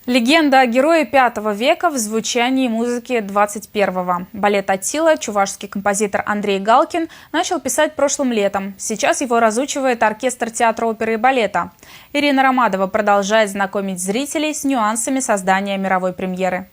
Легенда о герое V века в звучании музыки XXI. Балет «Аттила» чувашский композитор Андрей Галкин начал писать прошлым летом. Сейчас его разучивает оркестр театра оперы и балета. Ирина Ромадова продолжает знакомить зрителей с нюансами создания мировой премьеры.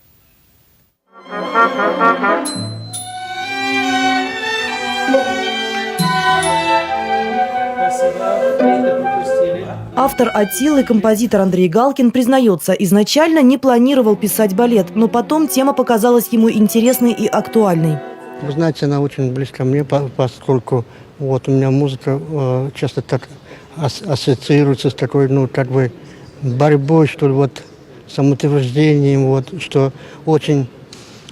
Автор «Аттилы» и композитор Андрей Галкин признается, изначально не планировал писать балет, но потом тема показалась ему интересной и актуальной. Вы знаете, она очень близка мне, поскольку вот у меня музыка часто так ассоциируется с такой, борьбой, что ли, вот, самоутверждением, вот, что очень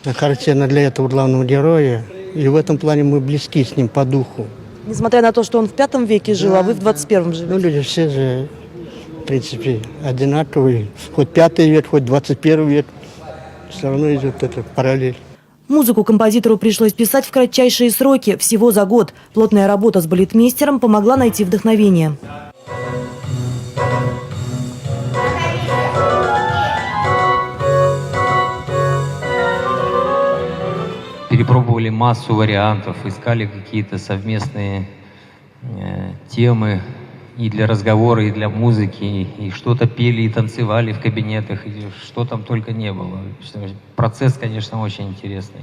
характерно для этого главного героя. И в этом плане мы близки с ним по духу. Несмотря на то, что он в V веке жил, а вы в 21 живете. Люди все же, в принципе, одинаковые. Хоть 5 век, хоть 21 век, все равно идет эта параллель. Музыку композитору пришлось писать в кратчайшие сроки, всего за год. Плотная работа с балетмейстером помогла найти вдохновение. Перепробовали массу вариантов, искали какие-то совместные темы и для разговора, и для музыки, и что-то пели и танцевали в кабинетах, и что там только не было. Процесс, конечно, очень интересный.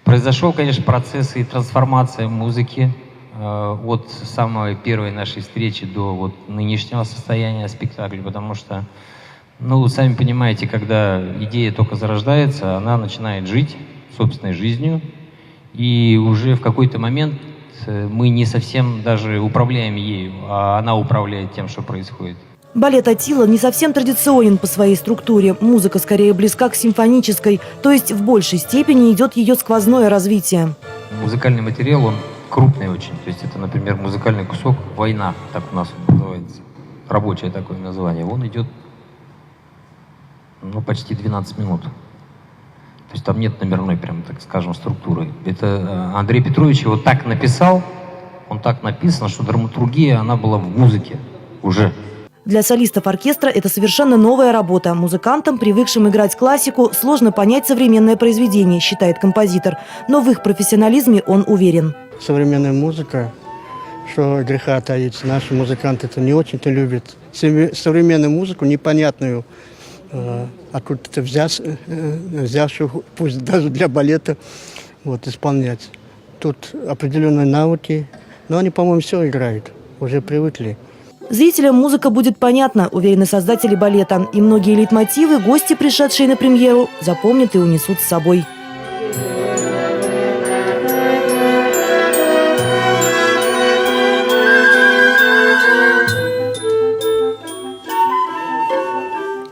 Произошел, конечно, процесс и трансформация музыки от самой первой нашей встречи до вот нынешнего состояния спектакля, потому что, сами понимаете, когда идея только зарождается, она начинает жить собственной жизнью, и уже в какой-то момент мы не совсем даже управляем ею, а она управляет тем, что происходит. Балет «Аттила» не совсем традиционен по своей структуре. Музыка скорее близка к симфонической, то есть в большей степени идет ее сквозное развитие. Музыкальный материал, он крупный очень. То есть это, например, музыкальный кусок «Война», так у нас называется, рабочее такое название. Он идет почти 12 минут. То есть там нет номерной, прям, так скажем, структуры. Это Андрей Петрович его так написал, он так написан, что драматургия, она была в музыке уже. Для солистов оркестра это совершенно новая работа. Музыкантам, привыкшим играть классику, сложно понять современное произведение, считает композитор. Но в их профессионализме он уверен. Современная музыка, что греха таить, наши музыканты это не очень-то любят. Современную музыку, непонятную, откуда-то взявшую, пусть даже для балета, исполнять. Тут определенные навыки, но они, по-моему, все играют, уже привыкли. Зрителям музыка будет понятна, уверены создатели балета. И многие лейтмотивы гости, пришедшие на премьеру, запомнят и унесут с собой.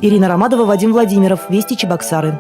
Ирина Ромадова, Вадим Владимиров. Вести Чебоксары.